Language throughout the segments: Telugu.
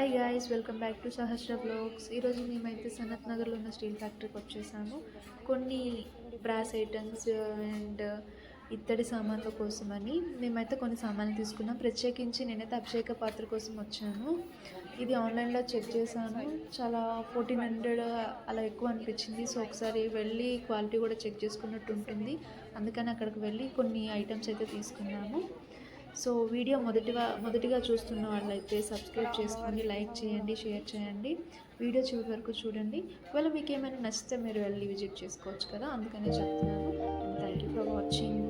Hi guys, welcome back to Sahasra blogs. ఈరోజు మేమైతే సనత్ నగర్లో ఉన్న స్టీల్ ఫ్యాక్టరీకి వచ్చేసాము. కొన్ని బ్రాస్ ఐటమ్స్ అండ్ ఇత్తడి సామాన్ల కోసమని మేమైతే కొన్ని సామాన్లు తీసుకున్నాం. ప్రత్యేకించి నేనైతే అభిషేక పాత్ర కోసం వచ్చాను. ఇది ఆన్లైన్లో చెక్ చేశాను, చాలా 1400 అలా ఎక్కువ అనిపించింది. సో ఒకసారి వెళ్ళి క్వాలిటీ కూడా చెక్ చేసుకున్నట్టు ఉంటుంది, అందుకని అక్కడికి వెళ్ళి కొన్ని ఐటమ్స్ అయితే తీసుకున్నాము. సో వీడియో మొదటిగా చూస్తున్న వాళ్ళైతే సబ్స్క్రైబ్ చేసుకోండి, లైక్ చేయండి, షేర్ చేయండి. వీడియో చివరి వరకు చూడండి. ఒకవేళ మీకు ఏమైనా నచ్చితే మీరు వెళ్ళి విజిట్ చేసుకోవచ్చు కదా, అందుకనే చెప్తున్నాను. Thank you for watching.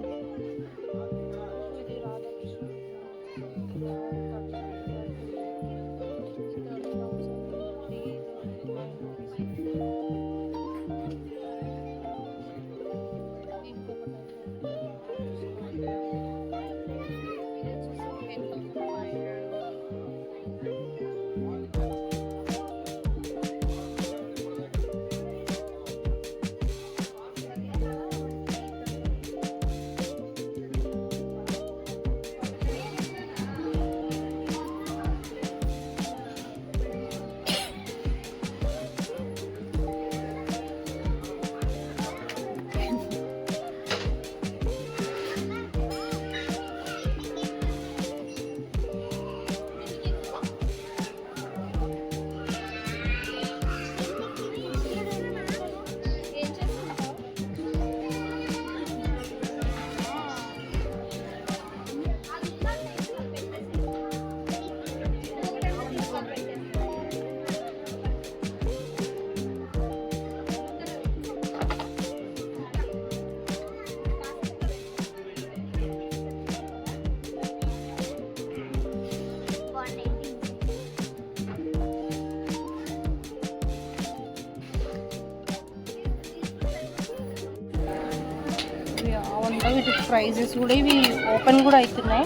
వీటి ప్రైజెస్ కూడా ఇవి ఓపెన్ కూడా అవుతున్నాయి.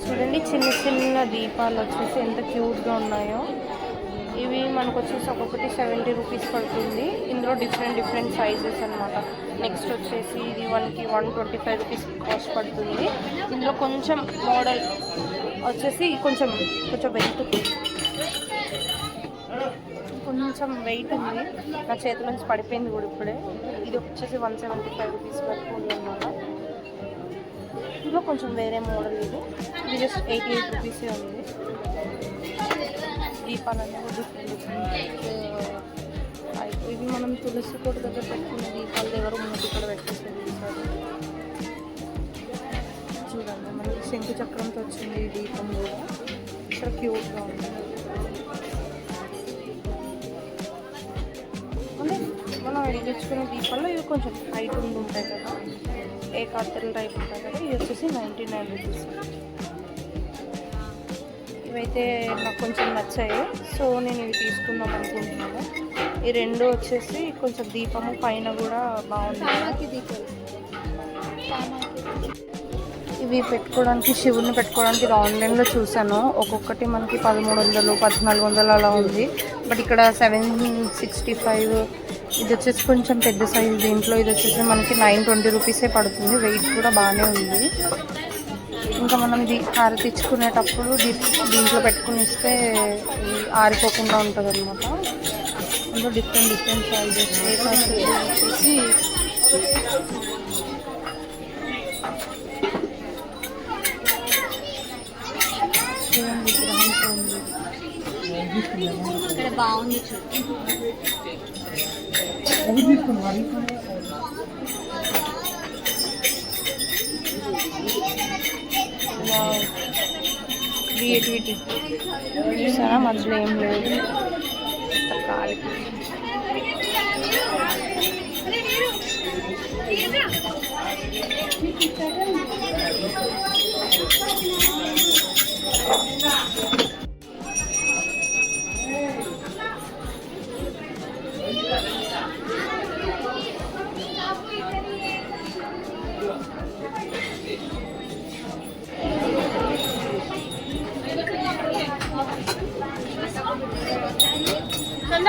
చూడండి, చిన్న చిన్న దీపాలు వచ్చేసి ఎంత క్యూట్గా ఉన్నాయో. ఇవి మనకు వచ్చేసి ఒక్కొక్కటి 70 రూపీస్ పడుతుంది. ఇందులో డిఫరెంట్ సైజెస్ అనమాట. నెక్స్ట్ వచ్చేసి ఇది 125 రూపీస్ కాస్ట్ పడుతుంది. ఇందులో కొంచెం మోడల్ వచ్చేసి కొంచెం వెయిట్ ఉంది. నా చేతి నుంచి పడిపోయింది కూడా ఇప్పుడే. ఇది వచ్చేసి 175 రూపీస్ వరకు ఉంది అన్నమాట. ఇందులో కొంచెం వేరే మోడల్ ఇది జస్ట్ 88 రూపీసే ఉంది. దీపాలన్నీ కూడా డిఫరెంట్ ఇవి మనం తులసి కోట దగ్గర పెట్టుకున్న దీపాల దగ్గర ముందు ఇక్కడ పెట్టేసేది. చూడండి, మనకి శంకు చక్రంతో వచ్చింది ఈ దీపం కూడా. ఇక్కడ క్యూట్గా ఉంది. మనం వెలిగించుకునే దీపాల్లో ఇవి కొంచెం హైట్ ఉంటాయి కదా, ఏ కత్తెల టైప్ ఉంటాయి కదా. ఇవి వచ్చేసి 99 రూపీస్. ఇవైతే నాకు కొంచెం నచ్చాయి, సో నేను ఇవి తీసుకుందాం అనుకుంటున్నాను. ఈ రెండు వచ్చేసి కొంచెం దీపము పైన కూడా బాగుంది. ఇవి పెట్టుకోవడానికి, శివుని పెట్టుకోవడానికి ఇది ఆన్లైన్లో చూసాను. ఒక్కొక్కటి మనకి 1300, 1400 అలా ఉంది. బట్ ఇక్కడ 765. ఇది వచ్చేసి కొంచెం పెద్ద సైజు. దీంట్లో ఇది వచ్చేసి మనకి 920 రూపీసే పడుతుంది. వెయిట్ కూడా బాగానే ఉంది. ఇంకా మనం ఇది హారతిచ్చుకునేటప్పుడు దీంట్లో పెట్టుకుని ఇస్తే ఆరిపోకుండా ఉంటుంది అనమాట. అందులో డిఫరెంట్ సైజెస్ వచ్చేసి విగ్రహంతో ఉంది. ఇక్కడ బాగుంది. క్రియేటివిటీ చూసారా, మధ్యలో ఏం లేదు. కాలికి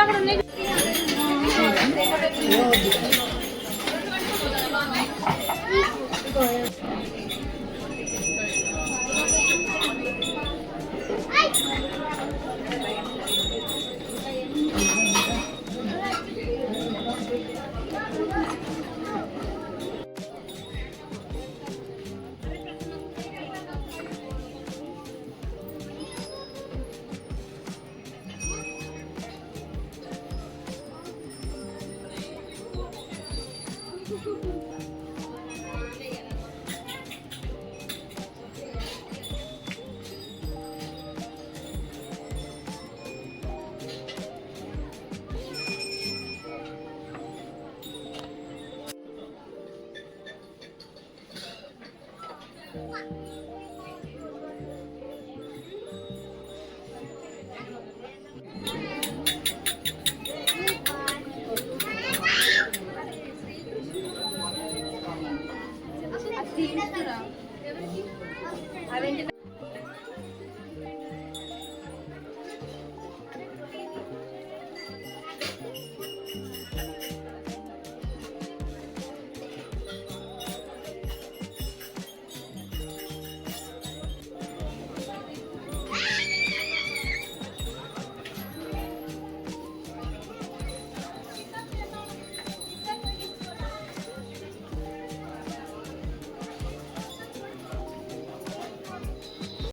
అక్కడ ఉన్నాయి.